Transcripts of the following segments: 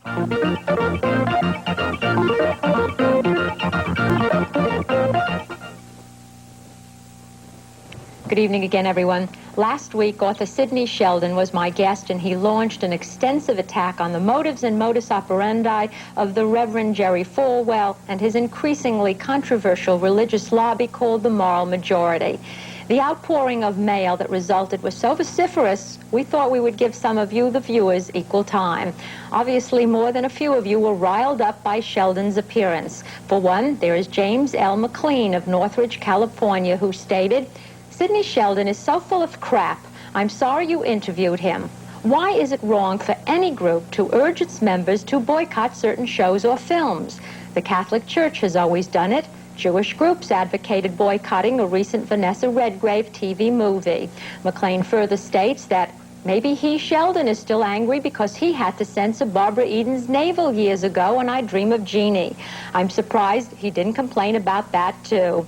Good evening again, everyone. Last week, author Sidney Sheldon was my guest, and he launched an extensive attack on the motives and modus operandi of the Reverend Jerry Falwell and his increasingly controversial religious lobby called the Moral Majority. The outpouring of mail that resulted was so vociferous, we thought we would give some of you, the viewers, equal time. Obviously, more than a few of you were riled up by Sheldon's appearance. For one, there is James L. McLean of Northridge, California, who stated, "Sidney Sheldon is so full of crap. I'm sorry you interviewed him. Why is it wrong for any group to urge its members to boycott certain shows or films? The Catholic Church has always done it. Jewish groups advocated boycotting a recent Vanessa Redgrave TV movie." McLean further states that maybe he, Sheldon, is still angry because he had to censor Barbara Eden's navel years ago on I Dream of Jeannie. I'm surprised he didn't complain about that too.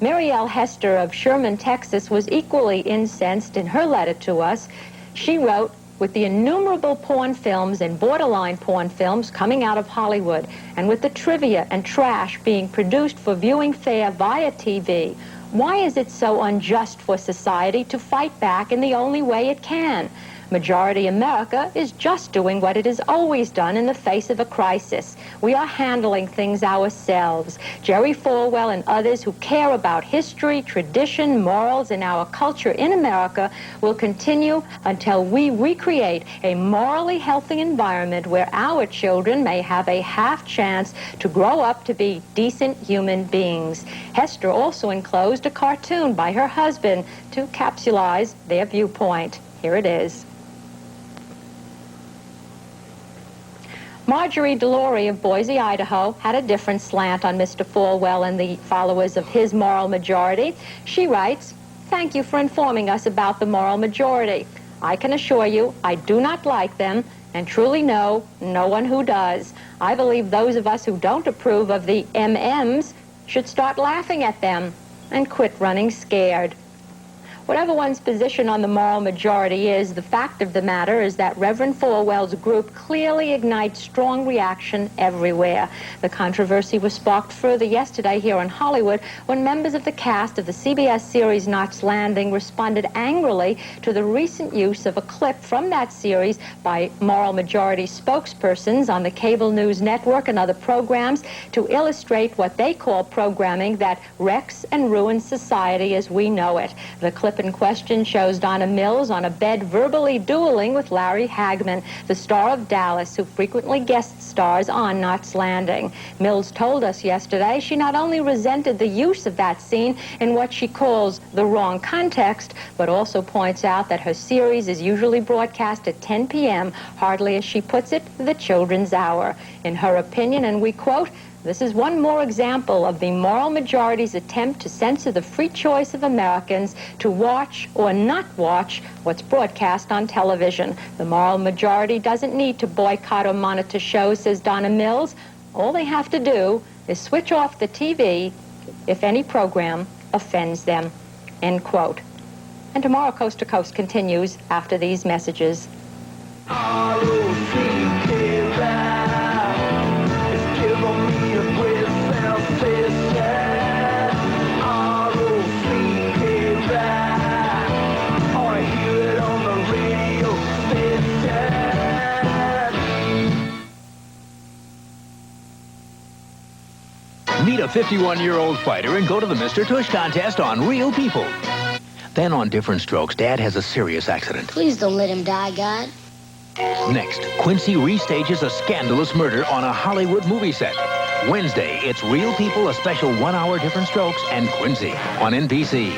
Marielle Hester of Sherman, Texas, was equally incensed in her letter to us. She wrote, "With the innumerable porn films and borderline porn films coming out of Hollywood, and with the trivia and trash being produced for viewing fare via TV, why is it so unjust for society to fight back in the only way it can? Majority America is just doing what it has always done in the face of a crisis. We are handling things ourselves. Jerry Falwell and others who care about history, tradition, morals, and our culture in America will continue until we recreate a morally healthy environment where our children may have a half chance to grow up to be decent human beings." Hester also enclosed a cartoon by her husband to capsulize their viewpoint. Here it is. Marjorie DeLaurie of Boise, Idaho, had a different slant on Mr. Falwell and the followers of his Moral Majority. She writes, "Thank you for informing us about the Moral Majority. I can assure you I do not like them and truly know no one who does. I believe those of us who don't approve of the MMs should start laughing at them and quit running scared." Whatever one's position on the Moral Majority is, the fact of the matter is that Reverend Falwell's group clearly ignites strong reaction everywhere. The controversy was sparked further yesterday here in Hollywood when members of the cast of the CBS series Knots Landing responded angrily to the recent use of a clip from that series by Moral Majority spokespersons on the cable news network and other programs to illustrate what they call programming that wrecks and ruins society as we know it. The clip in question shows Donna Mills on a bed verbally dueling with Larry Hagman, the star of Dallas, who frequently guest stars on Knots Landing. Mills told us yesterday she not only resented the use of that scene in what she calls the wrong context, but also points out that her series is usually broadcast at 10 p.m., hardly, as she puts it, the children's hour. In her opinion, and we quote, "This is one more example of the Moral Majority's attempt to censor the free choice of Americans to watch or not watch what's broadcast on television. The Moral Majority doesn't need to boycott or monitor shows," says Donna Mills. "All they have to do is switch off the TV if any program offends them." End quote. And tomorrow Coast to Coast continues after these messages. Meet a 51-year-old fighter and go to the Mr. Tush contest on Real People. Then on Different Strokes, Dad has a serious accident. Please don't let him die, God. Next, Quincy restages a scandalous murder on a Hollywood movie set. Wednesday, it's Real People, a special 1 hour Different Strokes and Quincy on NBC.